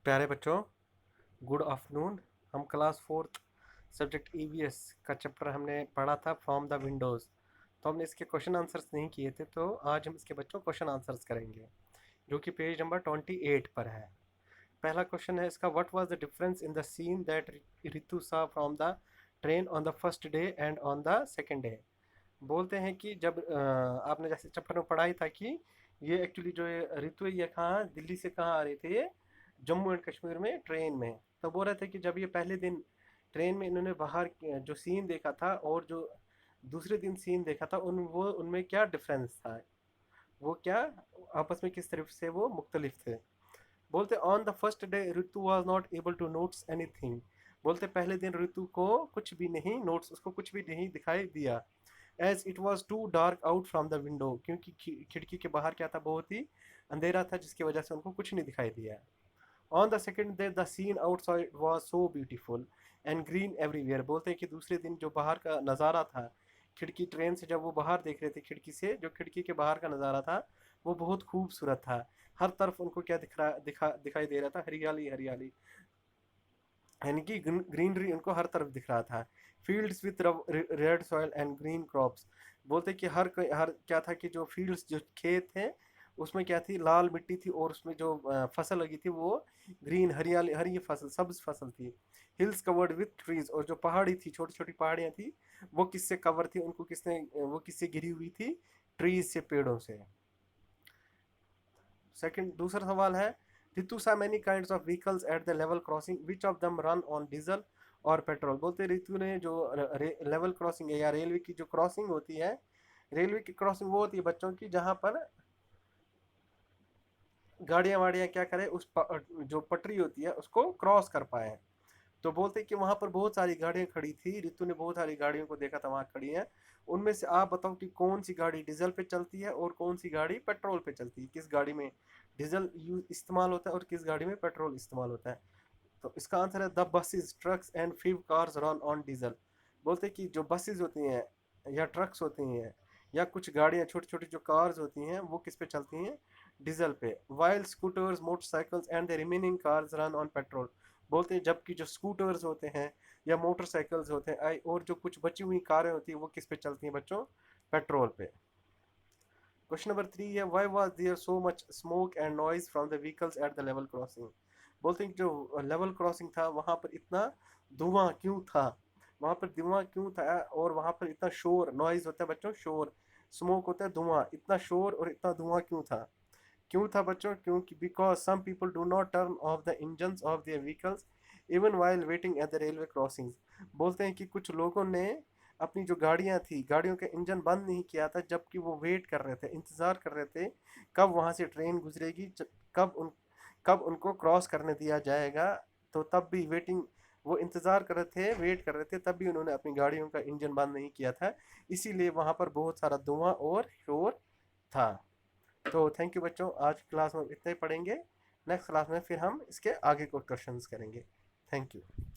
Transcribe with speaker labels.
Speaker 1: प्यारे बच्चों, good afternoon. हम क्लास फोर्थ सब्जेक्ट ईवीएस का चैप्टर हमने पढ़ा था फ्रॉम द विंडोज़। तो हमने इसके क्वेश्चन आंसर्स नहीं किए थे, तो आज हम इसके बच्चों क्वेश्चन आंसर्स करेंगे, जो कि पेज नंबर 28 पर है। पहला क्वेश्चन है इसका, what was the difference in the scene that Ritu saw from the train on the first day and on the second day. बोलते हैं कि जब आपने जैसे चैप्टर में पढ़ा ही था कि ये एक्चुअली जो ये ऋतु है, ये कहाँ दिल्ली से कहाँ आ रहे थे, ये जम्मू एंड कश्मीर में ट्रेन में। तो बोल रहे थे कि जब ये पहले दिन ट्रेन में इन्होंने बाहर जो सीन देखा था और जो दूसरे दिन सीन देखा था, उनमें क्या डिफरेंस था, वो क्या आपस में किस तरफ से वो मुख्तलिफ थे। बोलते on the first day Ritu was not able to notes anything. बोलते पहले दिन ऋतु को कुछ भी नहीं नोट्स, उसको कुछ भी नहीं दिखाई दिया। As it was too dark out from the window, क्योंकि खिड़की के बाहर क्या था, बहुत ही अंधेरा था, जिसकी वजह से उनको कुछ नहीं दिखाई दिया। On the second day the scene outside was so beautiful and green everywhere. बोलते हैं कि दूसरे दिन जो बाहर का नज़ारा था, खिड़की ट्रेन से जब वो बाहर देख रहे थे, खिड़की से जो खिड़की के बाहर का नज़ारा था वो बहुत खूबसूरत था। हर तरफ उनको क्या दिखाई दे रहा था, हरियाली हरियाली, यानी कि ग्रीनरी उनको हर तरफ दिख रहा था। Fields with red soil and green crops. बोलते कि हर क्या था कि जो फील्ड्स, जो खेत हैं, उसमें क्या थी, लाल मिट्टी थी, और उसमें जो फसल लगी थी वो ग्रीन हरियाली, हरी फसल, सब्ज फसल थी। हिल्स कवर्ड विथ ट्रीज, और जो पहाड़ी थी, छोटी छोटी पहाड़ियाँ थी, वो किससे कवर थी, उनको किसने, वो किससे घिरी हुई थी, ट्रीज से, पेड़ों से। सेकंड, दूसरा सवाल है, रितु सा many kinds of vehicles at the level crossing, which of them run on diesel और पेट्रोल। बोलते रितु ने जो लेवल क्रॉसिंग है, या रेलवे की जो क्रॉसिंग होती है, रेलवे की क्रॉसिंग वो होती है बच्चों की जहाँ पर गाड़ियाँ वाड़ियाँ क्या करें, जो पटरी होती है उसको क्रॉस कर पाए। तो बोलते कि वहाँ पर बहुत सारी गाड़ियाँ खड़ी थी, रितु ने बहुत सारी गाड़ियों को देखा था वहाँ खड़ी हैं। उनमें से आप बताओ कि कौन सी गाड़ी डीजल पे चलती है और कौन सी गाड़ी पेट्रोल पे चलती है, किस गाड़ी में डीजल इस्तेमाल होता है और किस गाड़ी में पेट्रोल इस्तेमाल होता है। तो इसका आंसर है the buses, trucks and few cars run on diesel. बोलते कि जो बसेस होती हैं या ट्रक्स होती हैं या कुछ गाड़ियाँ, छोटी छोटी जो कार्स होती हैं, वो किस पे चलती हैं, डीजल पे। While scooters, motorcycles and the remaining cars run on petrol. बोलते हैं जबकि जो स्कूटर्स होते हैं या मोटरसाइकिल्स होते हैं और जो कुछ बची हुई कारें होती हैं, वो किस पे चलती हैं बच्चों, पेट्रोल पे। क्वेश्चन नंबर 3 है, why was there so much smoke and noise from the vehicles at the level crossing. बोलते हैं कि जो लेवल क्रॉसिंग था वहाँ पर इतना धुआं क्यों था, वहाँ पर धुआं क्यों था, और वहाँ पर इतना शोर, नॉइज होता है बच्चों शोर, स्मोक होता है धुआं, इतना शोर और इतना धुआं क्यों था। क्यों था बच्चों, क्योंकि because some people do not turn off the engines of their vehicles even while waiting at the railway crossings. बोलते हैं कि कुछ लोगों ने अपनी जो गाड़ियां थी, गाड़ियों का इंजन बंद नहीं किया था, जबकि वो वेट कर रहे थे, इंतज़ार कर रहे थे कब वहाँ से ट्रेन गुजरेगी, कब उनको क्रॉस करने दिया जाएगा। तो तब भी वेटिंग, वो इंतज़ार कर रहे थे, वेट कर रहे थे, तब भी उन्होंने अपनी गाड़ियों का इंजन बंद नहीं किया था, इसीलिए वहाँ पर बहुत सारा धुआं और शोर था। तो थैंक यू बच्चों, आज क्लास में इतना ही पढ़ेंगे। नेक्स्ट क्लास में फिर हम इसके आगे को क्वेश्चंस करेंगे। Thank you.